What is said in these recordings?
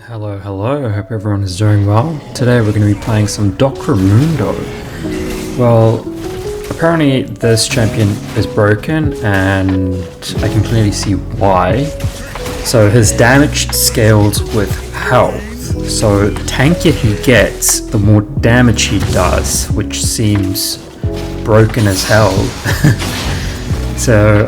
Hello, hope everyone is doing well. Today we're going to be playing some Dr Mundo. Well, apparently this champion is broken and I can clearly see why. So his damage scales with health. So the tankier he gets, the more damage he does, which seems broken as hell. So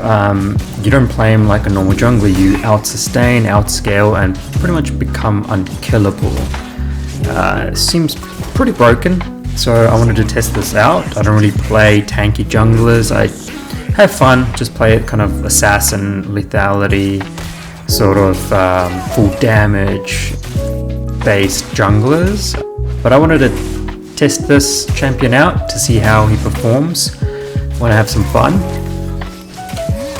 you don't play him like a normal jungler, you out-sustain, outscale, and pretty much become unkillable. Seems pretty broken, so I wanted to test this out. I don't really play tanky junglers, I have fun, just play it kind of assassin, lethality, sort of full damage based junglers. But I wanted to test this champion out to see how he performs. Want to have some fun.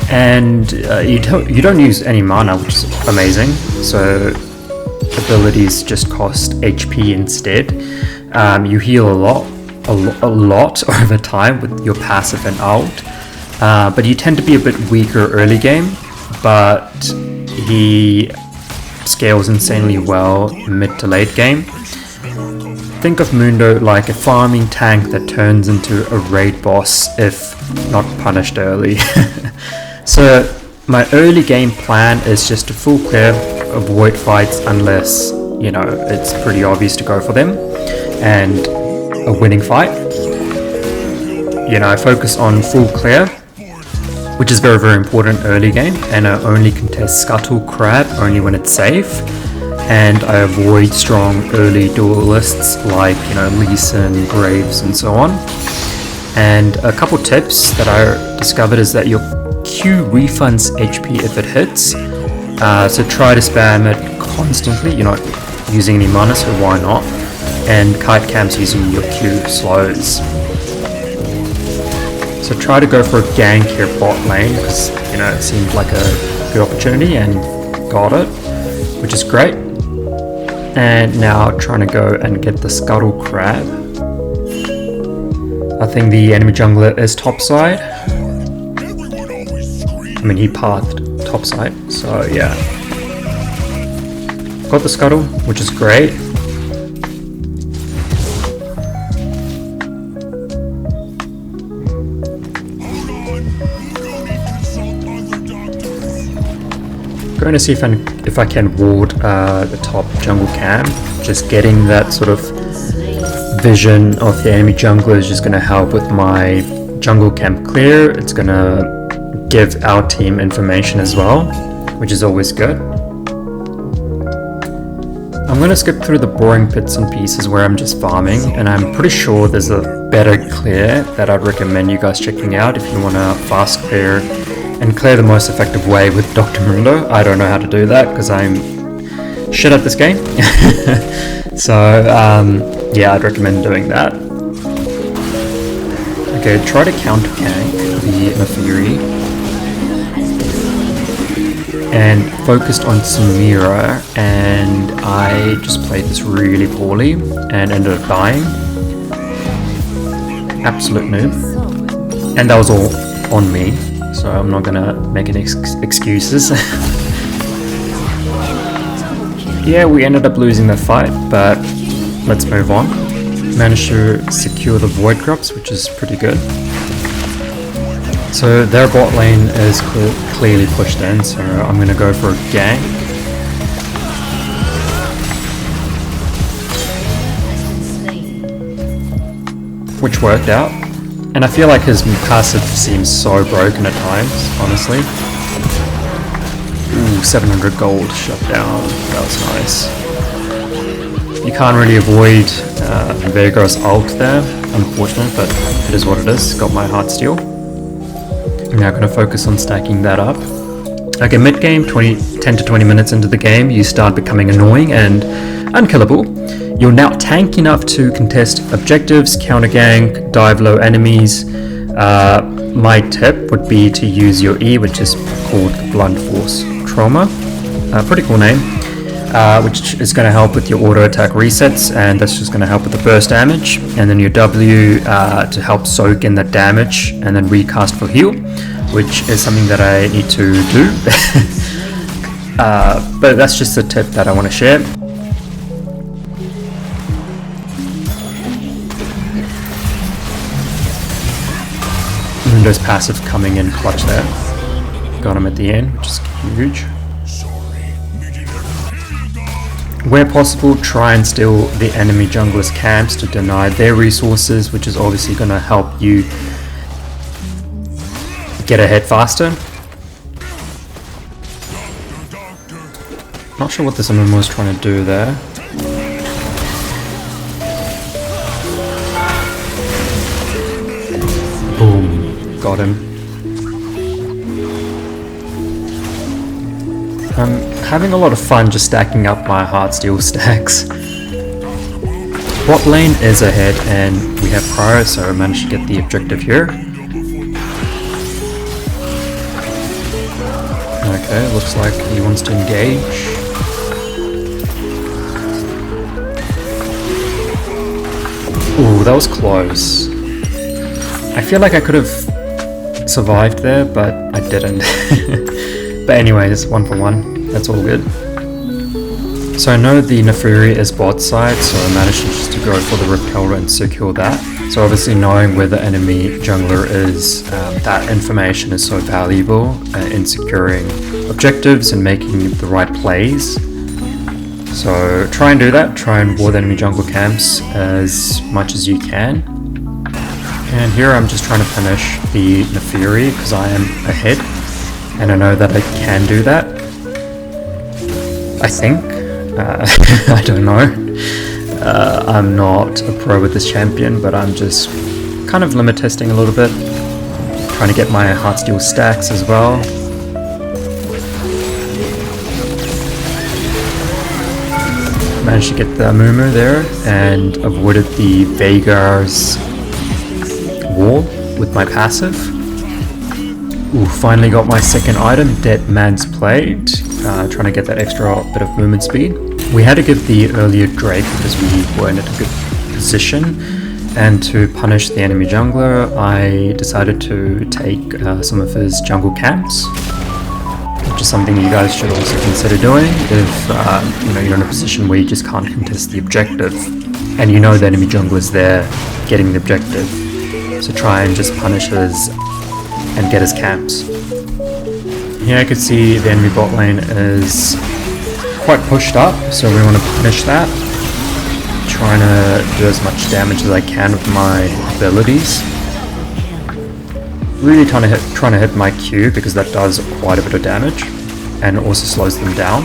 And you don't use any mana, which is amazing. So abilities just cost HP instead. You heal a lot over time with your passive and ult, but you tend to be a bit weaker early game. But he scales insanely well mid to late game. Think of Mundo like a farming tank that turns into a raid boss if not punished early. So my early game plan is just to full clear, avoid fights unless, you know, it's pretty obvious to go for them, and a winning fight. You know, I focus on full clear, which is very important early game, and I only contest Scuttle Crab only when it's safe, and I avoid strong early duelists like, you know, Lee Sin, Graves, and so on. And a couple tips that I discovered is that your Q refunds HP if it hits, so try to spam it constantly. You're not using any mana, so why not? And kite camps using your Q slows. So try to go for a gank here bot lane, because, you know, it seemed like a good opportunity and got it, which is great. And now trying to go and get the Scuttle Crab. I think the enemy jungler is topside. I mean, he pathed topside, so yeah. Got the Scuttle, which is great. Going to see if I can ward the top jungle camp. Just getting that sort of vision of the enemy jungler is just going to help with my jungle camp clear. It's going to give our team information as well, which is always good. I'm going to skip through the boring bits and pieces where I'm just farming, and I'm pretty sure there's a better clear that I'd recommend you guys checking out if you want to fast clear and clear the most effective way with Dr Mundo. I don't know how to do that because I'm shit at this game. So yeah, I'd recommend doing that. Okay, try to counter gank the Nefiri and focused on Samira, and I just played this really poorly and ended up dying. Absolute noob. And that was all on me, so I'm not gonna make any excuses. Yeah, we ended up losing the fight, but let's move on. Managed to secure the Void Drops, which is pretty good. So their bot lane is clearly pushed in, so I'm going to go for a gank. Which worked out. And I feel like his passive seems so broken at times, honestly. Ooh, 700 gold shut down. That was nice. You can't really avoid Vega's ult there, unfortunate, but it is what it is. Got my Heartsteel. I'm now going to focus on stacking that up. Okay, mid game, 10 to 20 minutes into the game, you start becoming annoying and unkillable. You're now tank enough to contest objectives, counter gank, dive low enemies. My tip would be to use your E, which is called Blunt Force Trauma. Pretty cool name, which is going to help with your auto attack resets, and that's just going to help with the burst damage. And then your W to help soak in the damage, and then recast for heal, which is something that I need to do. But that's just a tip that I want to share. Mundo's passive coming in clutch there. Got him at the end, which is huge. Where possible, try and steal the enemy jungler's camps to deny their resources, which is obviously going to help you get ahead faster. Not sure what this MMO was trying to do there. Boom. Got him. I'm having a lot of fun just stacking up my Heartsteel stacks. Bot lane is ahead and we have Prio, so I managed to get the objective here. Okay, looks like he wants to engage. Ooh, that was close. I feel like I could have survived there, but I didn't. But anyways, 1 for 1. That's all good. So I know the Neferi is bot side, so I managed to just go for the Repel and secure that. So obviously knowing where the enemy jungler is, that information is so valuable in securing objectives and making the right plays. So try and do that, try and ward enemy jungle camps as much as you can. And here I'm just trying to punish the Neferi because I am ahead. And I know that I can do that. I think. I don't know. I'm not a pro with this champion, but I'm just kind of limit testing a little bit. Trying to get my Heartsteel stacks as well. Managed to get the Mumu there and avoided the Veigar's wall with my passive. Ooh, finally got my second item, Dead Man's Plate. Trying to get that extra bit of movement speed. We had to give the earlier Drake because we were in a good position. And to punish the enemy jungler, I decided to take some of his jungle camps, which is something you guys should also consider doing if you know, you're in a position where you just can't contest the objective and you know the enemy jungler is there getting the objective. So try and just punish his and get his camps. Here I could see the enemy bot lane is quite pushed up, so we want to punish that. Trying to do as much damage as I can with my abilities. Really trying to hit my Q because that does quite a bit of damage and also slows them down.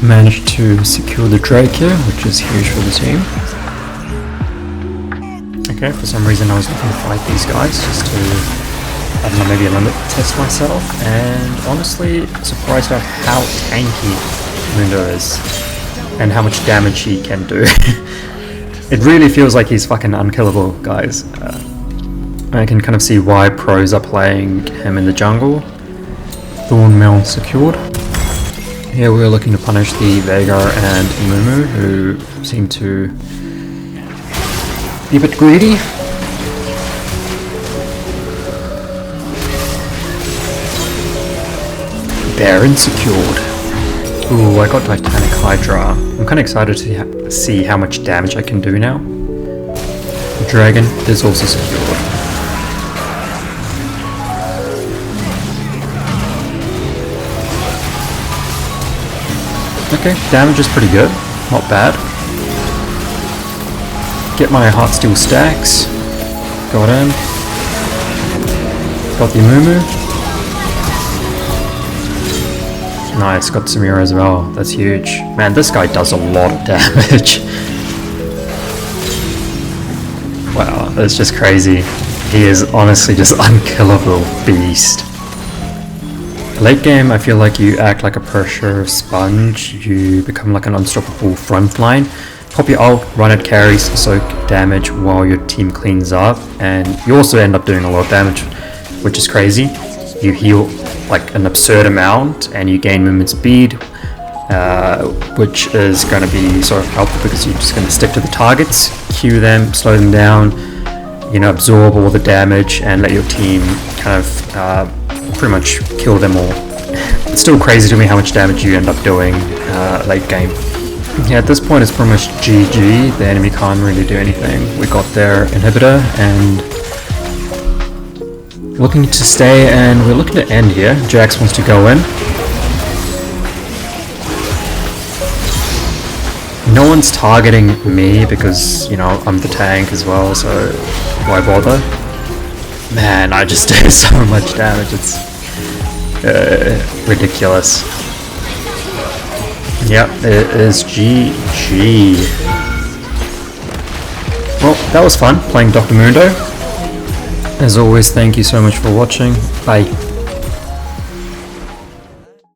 Managed to secure the Drake here, which is huge for the team. Okay, for some reason I was looking to fight these guys just to, I don't know, maybe a limit test myself, and honestly surprised at how tanky Mundo is and how much damage he can do. It really feels like he's fucking unkillable, guys. I can kind of see why pros are playing him in the jungle. Thornmail secured. Here we're looking to punish the Veigar and Mumu, who seem to be a bit greedy. Baron secured. Ooh, I got Titanic Hydra. I'm kind of excited to see how much damage I can do now. The dragon is also secured. Okay, damage is pretty good. Not bad. Get my Heartsteel stacks. Got him. Got the Mumu. Nice, got Samira as well. That's huge. Man, this guy does a lot of damage. Wow, that's just crazy. He is honestly just unkillable beast. Late game, I feel like you act like a pressure sponge. You become like an unstoppable frontline. Pop your ult, run at carries, soak damage while your team cleans up, and you also end up doing a lot of damage, which is crazy. You heal like an absurd amount and you gain movement speed, which is going to be sort of helpful because you're just going to stick to the targets, Q them, slow them down, you know, absorb all the damage and let your team kind of pretty much kill them all. It's still crazy to me how much damage you end up doing late game. Yeah, at this point it's pretty much GG. The enemy can't really do anything. We got their inhibitor and looking to stay, and we're looking to end here. Jax wants to go in. No one's targeting me because, you know, I'm the tank as well, so why bother? Man, I just do so much damage, it's ridiculous. Yep, it is GG. Well, that was fun, playing Dr Mundo. As always, thank you so much for watching. Bye.